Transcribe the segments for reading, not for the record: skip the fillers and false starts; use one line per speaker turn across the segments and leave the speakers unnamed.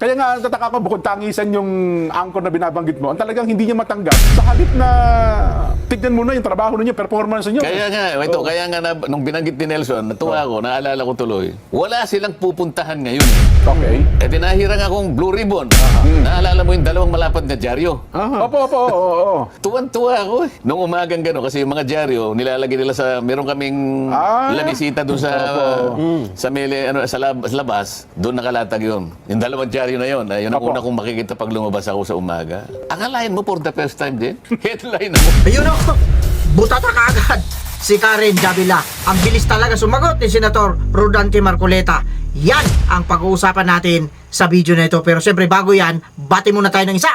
Kaya nga, tataka ko, bukod tangisan yung angkor na binabanggit mo, ang talagang hindi niya matanggap. Sa halip na tignan mo na yung trabaho ninyo, performance niyo.
Kaya nga, kaya nga nung binanggit ni Nelson, natuwa ako, naalala ko tuloy, wala silang pupuntahan ngayon.
Okay.
Eh, tinahirang akong Blue Ribbon. Naalala mo yung dalawang malapad na dyaryo?
Opo, oo.
Tuwan-tuwa ako eh. Nung umagang gano'n, kasi yung mga dyaryo, nilalagay nila sa, meron kaming labisita doon sa labas, doon nakalatag yun. Yung dalawang dyaryo na yun, yun ang
Opo.
una kong makikita pag lumabas ako sa umaga. Akalain mo for the first time din, headline ako.
Ayun o, butata ka agad si Karen Davila. Ang bilis talaga sumagot ni Senator Rodante Marcoleta. Yan ang pag-uusapan natin sa video na ito. Pero siyempre bago yan, bati muna tayo ng isa.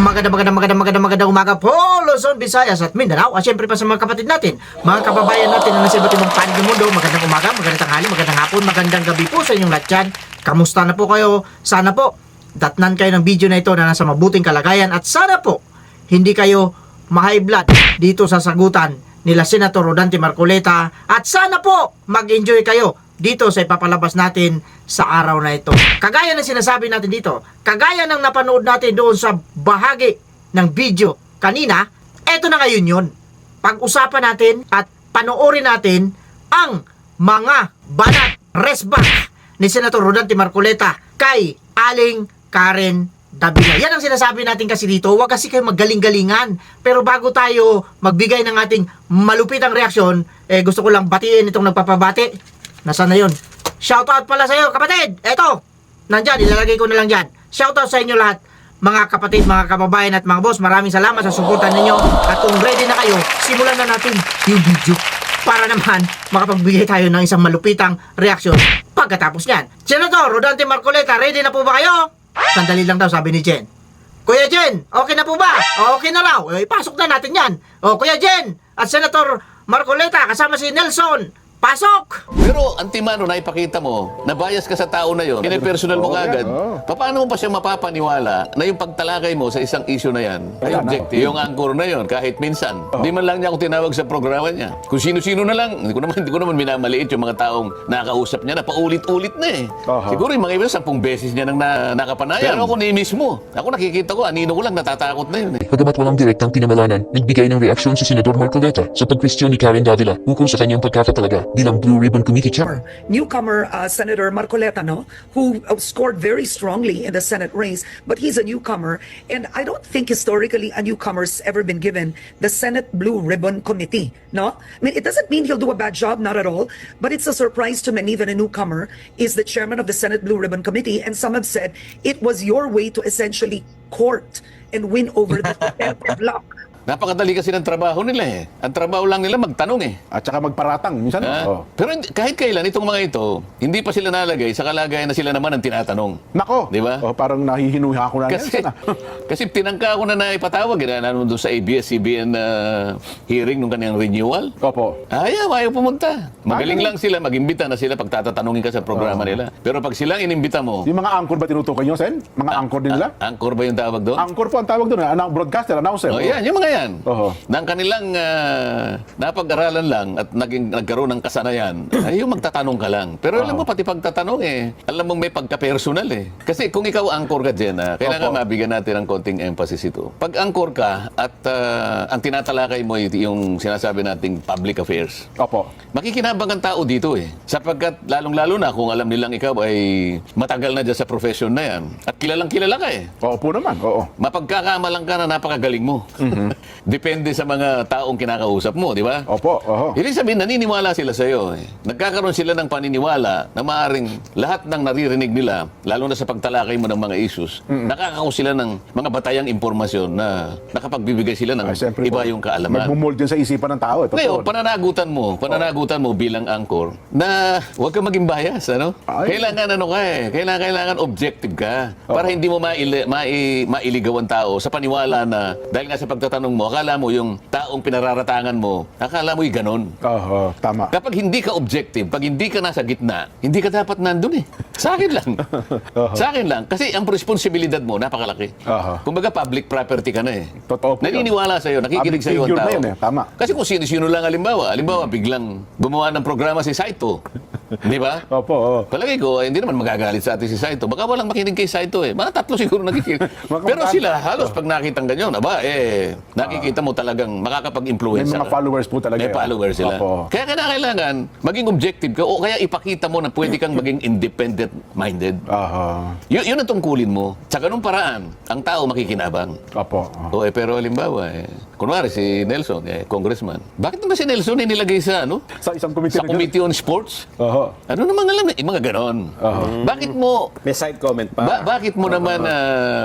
Magandang umaga po, Luzon, Visayas at Mindanao. At siyempre pa sa mga kapatid natin, mga kababayan natin na nasa iba't ibang panig ng mundo. Magandang umaga, magandang tanghali, magandang hapon, magandang gabi po sa inyong lahat dyan. Kamusta na po kayo? Sana po datnan kayo ng video na ito na nasa mabuting kalagayan at sana po hindi kayo ma-high blood dito sa sagutan nila Senator Rodante Marcoleta at sana po mag-enjoy kayo dito sa ipapalabas natin sa araw na ito. Kagaya ng sinasabi natin dito, kagaya ng napanood natin doon sa bahagi ng video kanina, eto na ngayon yun. Pag-usapan natin at panoorin natin ang mga banat resback ni Senator Rodante Marcoleta kay Aling Karen Davila. Yan ang sinasabi natin kasi dito, huwag kasi kayo magaling-galingan. Pero bago tayo magbigay ng ating malupitang reaksyon, gusto ko lang batiin itong nagpapabati. Nasaan na yun? Shoutout pala sa iyo, kapatid! Eto, nandyan, ilalagay ko na lang dyan. Shoutout sa inyo lahat, mga kapatid, mga kababayan at mga boss. Maraming salamat sa suportan ninyo. At kung ready na kayo, simulan na natin yung video para naman makapagbigay tayo ng isang malupitang reaksyon pagkatapos niyan. Senator Rodante Marcoleta, ready na po ba kayo? Sandali lang daw, sabi ni Jen. Kuya Jen, okay na po ba? Okay na raw. Ipasok na natin yan. O, Kuya Jen at Senator Marcoleta kasama si Nelson. Pasok!
Pero antimano na ipakita mo, na bias ka sa tao na yon, pinipersonal mo kagad, paano mo pa siya mapapaniwala na yung pagtalakay mo sa isang issue na yan ay objective? Yung anchor na yon, kahit minsan. Hindi man lang niya ako tinawag sa programa niya. Kung sino-sino na lang, hindi ko naman minamaliit yung mga taong nakakausap niya na paulit-ulit na eh. Siguro yung mga iba 10 beses niya nang nakapanayan. Pero ako ni mismo. Ako nakikita ko, anino ko lang, natatakot na yun eh.
Bagamat walang direktang pinamalanan, nagbigay ng reaksyon si Senador Marcoleta sa pag-question ni Karen Davila ukol sa kanyang pagkakatalaga bilang Blue Ribbon Committee Chair.
Newcomer Senator Marcoleta, no, who scored very strongly in the Senate race, but he's a newcomer, and I don't think historically a newcomer's ever been given the Senate Blue Ribbon Committee, no? I mean, it doesn't mean he'll do a bad job, not at all, but it's a surprise to many that a newcomer is the chairman of the Senate Blue Ribbon Committee, and some have said it was your way to essentially court and win over the contempt of luck.
Napakadali kasi ng trabaho nila eh. Ang trabaho lang nila magtanong eh.
At saka magparatang, minsan.
Pero kahit kailan, itong mga ito, hindi pa sila nalagay sa kalagayan na sila naman ang tinatanong.
Nako,
Di ba?
parang nahihinuha ko na
Kasi,
yan.
kasi tinangka ko na naipatawag, doon sa ABS-CBN hearing nung kanyang renewal.
Opo.
Ayaw pumunta. Magaling lang sila, mag-imbita na sila pag tatatanungin ka sa programa nila. Pero pag silang inimbita mo,
Yung mga anchor ba tinutukoy nyo, Sen? Mga anchor din nila?
anchor ba yung tawag doon?
Anchor po ang tawag doon, broadcaster, announcer.
Oh, yan, yung mga yan.
Oho.
Nang kanilang napag-aralan lang at nagkaroon ng kasanayan, ay yung magtatanong ka lang. Pero alam mo, pati pagtatanong alam mo may pagka-personal eh. Kasi kung ikaw anchor ka dyan, kailangan mabigyan natin ng konting emphasis ito. Pag anchor ka at ang tinatalakay mo yung sinasabi nating public affairs,
Opo.
makikinabang ang tao dito eh. Sapagkat lalong-lalo na kung alam nilang ikaw ay matagal na dyan sa profession na yan. At kilalang-kilala ka eh.
Opo naman, oo.
Mapagkakamalang ka na napakagaling mo. Depende sa mga taong kinakausap mo, di ba?
Opo, oho.
Ibig sabihin, naniniwala sila sa iyo. Nagkakaroon sila ng paniniwala na maaaring lahat ng naririnig nila, lalo na sa pagtalakay mo ng mga issues, nakakakuha sila ng mga batayang impormasyon na nakapagbibigay sila ng
Siyempre
iba
po,
yung kaalaman.
Magmumold din sa isipan ng tao.
Ngayon, pananagutan mo bilang anchor na huwag ka maging bias, ano?
Ay.
Kailangan objective ka para hindi mo mailigaw ang tao sa paniwala na dahil nga sa pagtatanong mo, akala mo yung taong pinararatangan mo, akala mo yung ganon.
Oho, tama.
Kapag hindi ka objective, pag hindi ka nasa gitna, hindi ka dapat nandun eh. Sa akin lang. Sa akin lang. Kasi ang responsibilidad mo, napakalaki. Kumbaga public property ka na eh.
Totoo po yun.
Naniniwala sa'yo, nakikinig
Public
sa'yo ang
figure
tao.
na yun eh, tama.
Kasi kung sino-sino lang halimbawa biglang gumawa ng programa si Saito, Di ba?
Opo, oo.
Palagay ko, hindi naman magagalit sa atin si Saito. Baka walang makinig kay Saito eh. Mga tatlo siguro nakikinig. Pero sila, halos pag nakitang ganyan, nakikita mo talagang makakapag-influence.
May mga followers po talaga.
May followers sila.
Opo.
Kaya kailangan maging objective ka o kaya ipakita mo na pwede kang maging independent-minded.
Aha.
Yun ang tungkulin mo. Sa ganung paraan, ang tao makikinabang.
Opo.
Pero halimbawa, kunwari si Nelson, congressman. Bakit naman si Nelson nilagay sa
Sa isang committee.
sa Committee on Sports?
Oho.
Ano naman alam, mga ganon. Bakit mo
May side comment pa.
bakit mo naman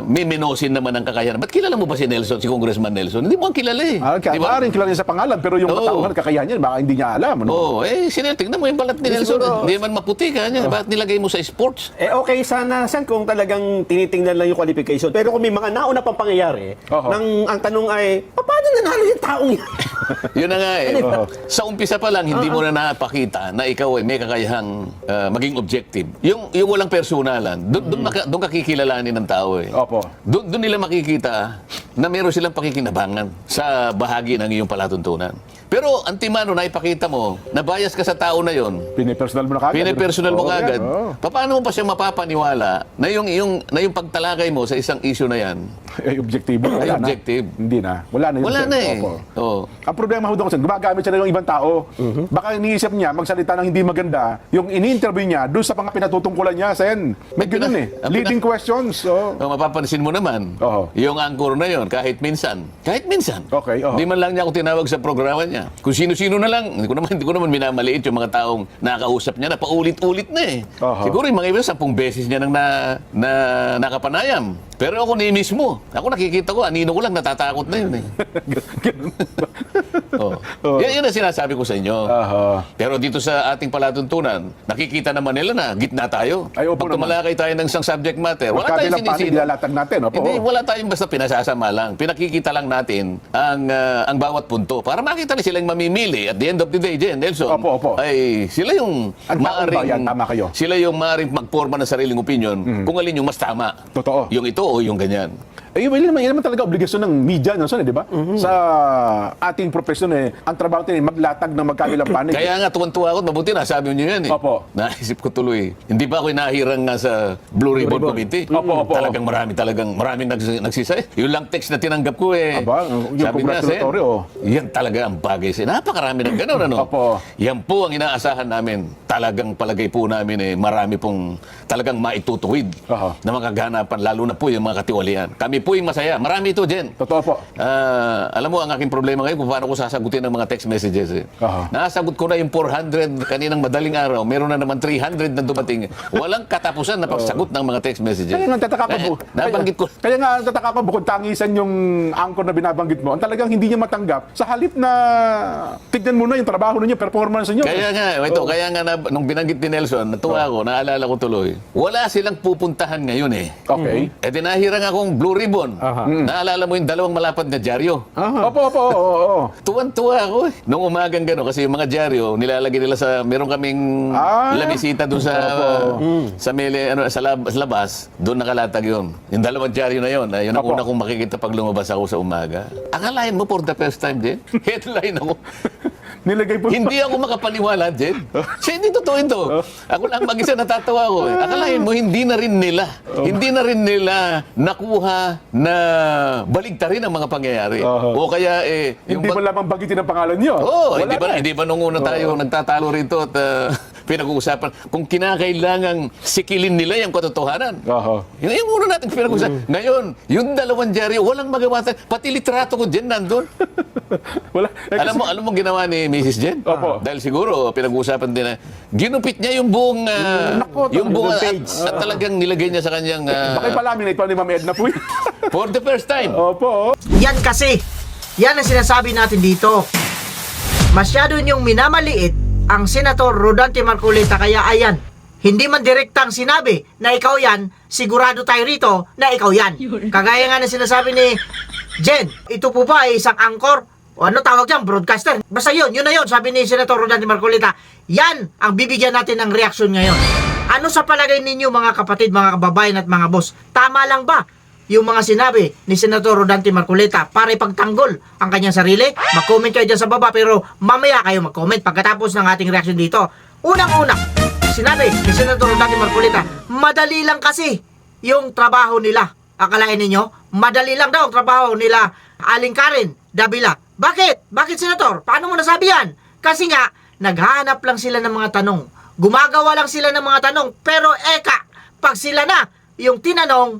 miminosin naman ang kakayahan? Ba't kilala mo ba si Nelson, si Congressman Nelson? Hindi mo ang kilala eh.
Kaya
Di ba?
maaaring kilala niya sa pangalan, pero yung
Oo.
katauhan, kakayahan niya, baka hindi niya alam. Ano?
Tingnan mo yung balat ni Nelson.
siguro.
Hindi naman maputi ka niya. Bakit nilagay mo sa sports?
Okay sana, Sen, kung talagang tinitingnan lang yung qualification. Pero kung may mga nauna pang pangyayari,
Oho.
ang tanong ay, paano nanalo yung taong yan?
Yun na nga eh. Sa umpisa pa lang, hindi mo na napakita na ikaw ay may kakayahang maging objective. Yung walang personalan, doon kakikilalanin ng tao eh.
Opo.
Doon nila makikita na meron silang pakikinabangan sa bahagi ng iyong palatuntunan. Pero antimano na ipakita mo na bias ka sa tao na yon,
Pinipersonal mo na kagad.
pinipersonal mo
Oo,
kagad.
yan, oo.
Paano mo pa siya mapapaniwala na yung pagtalakay mo sa isang issue na yan
Ay, objektibo.
ay
Wala na.
objective?
Hindi na. Wala na yun.
Wala
sir.
na eh.
Opo.
Oo.
Ang problema ho doon kasi gumagamit siya ng ibang tao. Baka iniisip niya magsalita ng hindi maganda. Yung ini-interview niya doon sa mga pinatutungkulan niya, Sen. May ganun eh. Leading questions. Oh.
Mapapansin mo naman,
Oo.
yung anchor na yon kahit minsan,
Okay, oo.
hindi man lang niya ako tinawag sa programa niya. Kung sino-sino na lang, hindi ko naman minamaliit yung mga taong nakausap niya na paulit-ulit na eh.
Oo.
Siguro yung mga iba 10 beses niya nang na nakapanayam. Pero ako ni mismo, ako nakikita ko, anino ko lang, natatakot na yun eh. Oh. Yan ang sinasabi ko sa inyo.
Aha.
Pero dito sa ating palatuntunan, nakikita naman nila na gitna tayo.
Ay, opo
Pag tumalakay tayo ng isang subject matter, wala tayong
Magkabilang panig,
sinisino.
nilalatag natin. Opo.
Hindi, wala tayong basta pinasasama lang. Pinakikita lang natin ang bawat punto para makita na silang mamimili at the end of the day, Jen, Nelson.
Opo, opo.
Ay, sila yung
Ang taong bayan, tama kayo.
Sila yung maaaring magporma ng sariling opinion kung alin yung mas tama.
Totoo.
Yung ito o yung ganyan.
Eh, yun naman talaga obligasyon ng media, no, di ba? Sa ating profesyon, ang trabaho natin maglatag ng magkabilang panig.
Kaya nga, tuwan-tuwa ako at mabuti na, sabi niyo yan eh.
Opo.
Naisip ko tuloy. Hindi ba ako inahirang nga sa Blue Ribbon Committee?
Opo, opo.
Talagang maraming nagsisay. Yung lang text na tinanggap ko eh.
Aba, yung
sabi niya,
congratulatory,
Sen,
oh.
yan talaga ang bagay. Napakarami ng gano'n, ano?
Opo.
Yan po ang inaasahan namin. Talagang palagay po namin marami pong talagang maitutuwid
Aha.
na mga kaganapan, lalo na po yung mga katiwalian. Kami po yung masaya. Marami ito, Jen.
Totoo po.
Alam mo, ang aking problema ngayon kung paano ko sasagutin ang mga text messages. Eh.
Aha.
Nasagot ko na yung 400 kaninang madaling araw. Meron na naman 300 na dumating. Walang katapusan na pagsagot ng mga text messages.
Kaya nga tataka ko.
Nabanggit ko.
Kaya nga tataka ko bukod tangisan yung anchor na binabanggit mo. Ang talagang hindi niya matanggap sa halip na tignan mo na yung trabaho niyo, performance niyo.
Kaya nga nung binanggit ni Nelson, natuwa ako, naalala ko tuloy. Wala silang pupuntahan ngayon eh.
Okay.
Dinahirang akong Blue Ribbon. Naalala mo yung dalawang malapad na dyaryo?
Opo, oo.
Tuwan-tuwa ako eh. Nung umagang gano'n, kasi yung mga dyaryo, nilalagay nila meron kaming labisita doon sa labas, doon nakalatag yun. Yung dalawang dyaryo na yun, yun ang
Opo.
una kong makikita pag lumabas ako sa umaga. Akalain mo for the first time, Jen? Headline ako.
Nilagay po.
Hindi ako makapaniwala, Jen. Siya, hindi totoo ito. Ako lang mag-isa natatawa ko. Akalain mo, hindi na rin nila nakuha na baligtarin ang mga pangyayari. O kaya,
Hindi mo lamang bagitin ang pangalan niyo.
hindi ba nung una tayo nagtatalo rito at pinag-uusapan kung kinakailangang sikilin nila yung katotohanan. Yung una natin pinag-uusapan. Ngayon, yung dalawang dyaryo, walang magawa tayo. Pati litrato ko dyan nandun.
Wala.
Alam mo ginawa ni Mrs. Jen?
Opo.
Dahil siguro pinag-uusapan din na ginupit niya yung buong yung buong at talagang nilagay niya sa kanyang
Bakit palaminate pa ni Ma'am Edna po?
for the first time.
Opo.
Yan kasi, yan ang sinasabi natin dito. Masyado niyong minamaliit ang Senator Rodante Marcoleta, kaya ayan, hindi man direktang sinabi na ikaw yan, sigurado tayo rito na ikaw yan. Kagaya nga na sinasabi ni Jen, ito po ba ay isang anchor? O ano tawag dyan? Broadcaster. Basta yun na yun, sabi ni Senator Rodante Marcoleta. Yan ang bibigyan natin ng reaksyon ngayon. Ano sa palagay ninyo mga kapatid, mga kababayan at mga boss? Tama lang ba yung mga sinabi ni Senator Rodante Marcoleta para ipagtanggol ang kanyang sarili? Mag-comment kayo dyan sa baba, pero mamaya kayo mag-comment pagkatapos ng ating reaction dito. Unang-una, sinabi ni Senator Rodante Marcoleta, madali lang kasi yung trabaho nila. Akalain ninyo, madali lang daw ang trabaho nila Aling Karen Davila. Bakit? Bakit, Senator? Paano mo nasabi yan? Kasi nga, naghahanap lang sila ng mga tanong. Gumagawa lang sila ng mga tanong. Pero pag sila na, yung tinanong,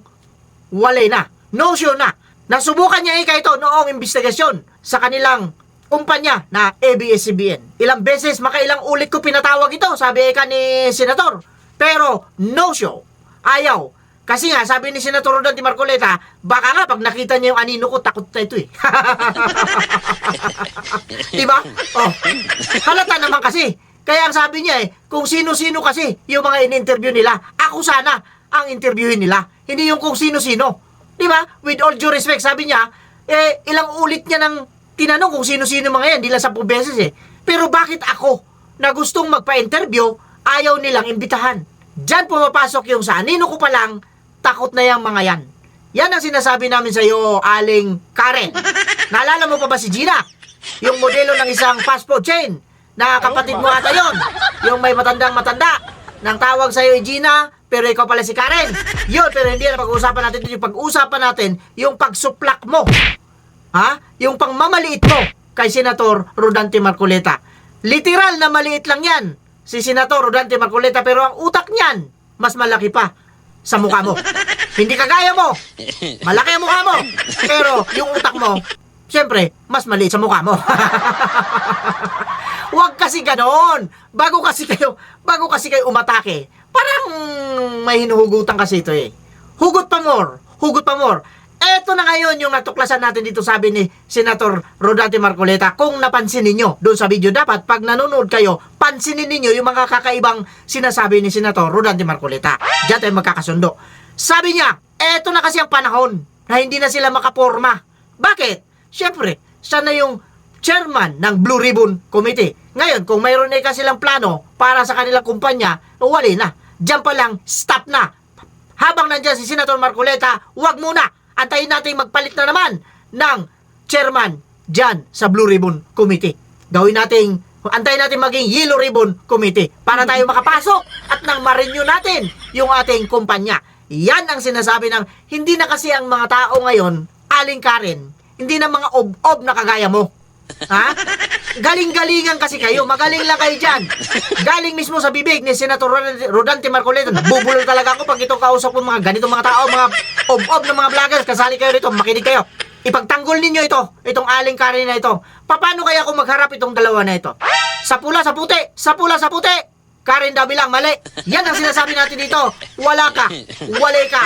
walay na. No show na. Nasubukan niya ito noong investigasyon sa kanilang kumpanya na ABS-CBN. Ilang beses, makailang ulit ko pinatawag ito, sabi ni Senator. Pero no show. Ayaw. Kasi nga, sabi ni Senator Rodante Marcoleta, baka nga pag nakita niya yung anino ko, takot na ito eh. Diba? Oh, halata naman kasi. Kaya ang sabi niya kung sino-sino kasi yung mga in-interview nila, ako sana ang interviewin nila. Hindi yung kung sino-sino. Diba? With all due respect, sabi niya, ilang ulit niya nang tinanong kung sino-sino mga yan, di lang 10 beses Pero bakit ako, na gustong magpa-interview, ayaw nilang imbitahan? Diyan pumapasok yung sa anino ko pa lang, takot na yung mga yan. Yan ang sinasabi namin sa iyo, Aling Karen. Naalala mo pa ba si Gina? Yung modelo ng isang fast food chain na kapatid mo ata yun. Yung may matandang-matanda. Nang tawag sa iyo Gina, pero ikaw pala si Karen. Yun, pero hindi na pag-uusapan natin. Yung pag-uusapan natin, yung pagsuplak mo. Yung pangmamaliit mo kay Senator Rodante Marcoleta. Literal na maliit lang yan si Senator Rodante Marcoleta, pero ang utak niyan, mas malaki pa sa mukha mo. Hindi kagaya mo. Malaki ang mukha mo. Pero yung utak mo, siyempre, mas maliit sa mukha mo. Huwag kasi ganon. Bago kasi kayo umatake, parang may hinuhugutan kasi ito Hugot pa more. Hugot pa more. Eto na ngayon yung natuklasan natin dito, sabi ni Senator Rodante Marcoleta. Kung napansin ninyo doon sa video, dapat pag nanonood kayo, pansinin ninyo yung mga kakaibang sinasabi ni Senator Rodante Marcoleta. Diyan tayo magkakasundo. Sabi niya, eto na kasi ang panahon na hindi na sila makaporma. Bakit? Siyempre, siya na yung chairman ng Blue Ribbon Committee. Ngayon, kung mayroon na silang plano para sa kanilang kumpanya, wali na. Diyan pa lang, stop na. Habang nandiyan si Senator Marcoleta, wag muna. Antayin natin magpalit na naman ng chairman dyan sa Blue Ribbon Committee. Antayin natin maging Yellow Ribbon Committee para tayo makapasok at nang ma-renew natin yung ating kumpanya. Yan ang sinasabi ng hindi na kasi ang mga tao ngayon, Aling Karen, hindi na mga ob-ob na kagaya mo. Galing-galingan kasi kayo. Magaling lang kayo dyan. Galing mismo sa bibig ni Senator Rodante Marcoleta. Nabubulol talaga ako pag itong kausap ko mga ganitong mga tao, mga ob-ob na mga vloggers. Kasali kayo rito, makinig kayo. Ipagtanggol ninyo itong Aling Karen na ito. Paano kaya kung magharap itong dalawa na ito? Sa pula, sa puti. Sa pula, sa puti. Karen Davila, mali. Yan ang sinasabi natin dito. Wala ka. Wali ka.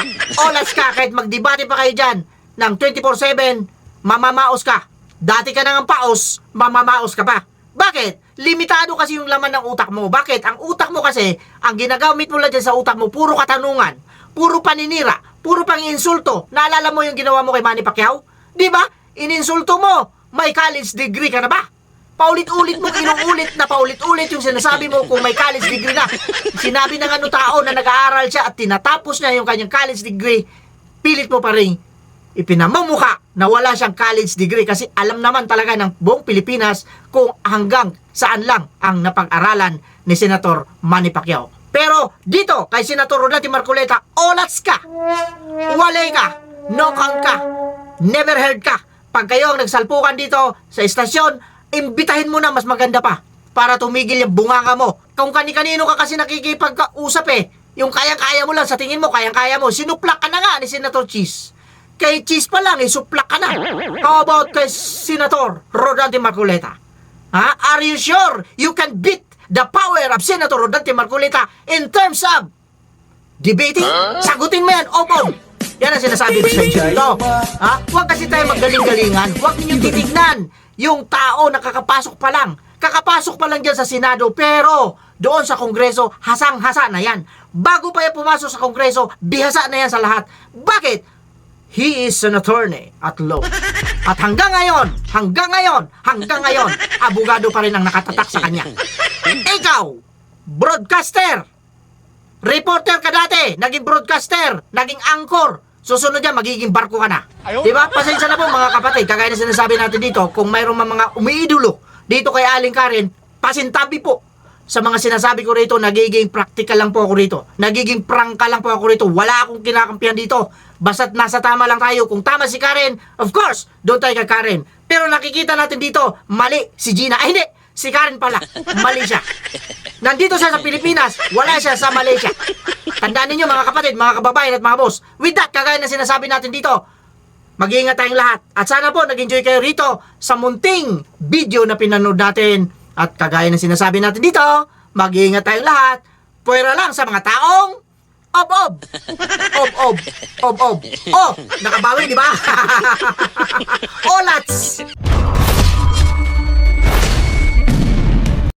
Olas ka. Kahit magdebate pa kayo dyan ng 24/7, mamamaos ka. Dati ka nang paos, mamamaos ka pa. Bakit? Limitado kasi yung laman ng utak mo. Bakit? Ang utak mo kasi, ang ginagamit mo lang dyan sa utak mo, puro katanungan, puro paninira, puro pang-insulto. Naalala mo yung ginawa mo kay Manny Pacquiao? Di ba? Ininsulto mo. May college degree ka na ba? Paulit-ulit mo, inuulit na paulit-ulit yung sinasabi mo kung may college degree na. Sinabi ng tao na nag-aaral siya at tinatapos niya yung kanyang college degree, pilit mo pa rin ipinamumuka na wala siyang college degree kasi alam naman talaga ng buong Pilipinas kung hanggang saan lang ang napag-aralan ni Senator Manny Pacquiao. Pero dito, kay Senator Rodante Marcoleta, olats ka, walay ka, no-count ka, never heard ka. Pag kayo ang nagsalpukan dito sa istasyon, imbitahin mo na mas maganda pa para tumigil yung bunganga mo. Kung kani-kanino ka kasi nakikipag-usap yung kayang-kaya mo lang, sa tingin mo kayang-kaya mo, sinuplak ka na nga ni Senator Cheese. Kay Cheese pa lang, suplak ka na. How about kay Senator Rodante Marcoleta? Are you sure you can beat the power of Senator Rodante Marcoleta in terms of debating? Sagutin mo yan, opo. Yan ang sinasabi ko sa inyo dito. Huwag kasi tayo maggaling-galingan. Huwag ninyong titignan yung tao na kakapasok pa lang. Kakapasok pa lang dyan sa Senado, pero doon sa Kongreso, hasang-hasa na yan. Bago pa yan pumasok sa Kongreso, bihasa na yan sa lahat. Bakit? He is an attorney at law. At hanggang ngayon, abogado pa rin ang nakatatak sa kanya. Ikaw, broadcaster, reporter ka dati, naging broadcaster, naging anchor, susunod yan, magiging barko ka na. Diba? Pasensya na po mga kapatid, kagaya na sinasabi natin dito, kung mayroong mga umiidolo dito kay Aling Karen, pasintabi po sa mga sinasabi ko rito, nagiging practical lang po ako rito. Nagiging prangka lang po ako rito. Wala akong kinakampihan dito. Basta't nasa tama lang tayo. Kung tama si Karen, of course, doon tayo kay Karen. Pero nakikita natin dito, mali si Gina. Ay, hindi. Si Karen pala. Mali siya. Nandito siya sa Pilipinas, wala siya sa Malaysia. Tandaan ninyo mga kapatid, mga kababayan at mga boss. With that, kagaya na sinasabi natin dito, mag-iingat tayong lahat. At sana po nag-enjoy kayo rito sa munting video na pinanood natin. At kagaya na sinasabi natin dito, mag-iingat tayong lahat. Pwera lang sa mga taong ob-ob. Ob-ob. Ob-ob. Oh, nakabawi, di ba? Olats!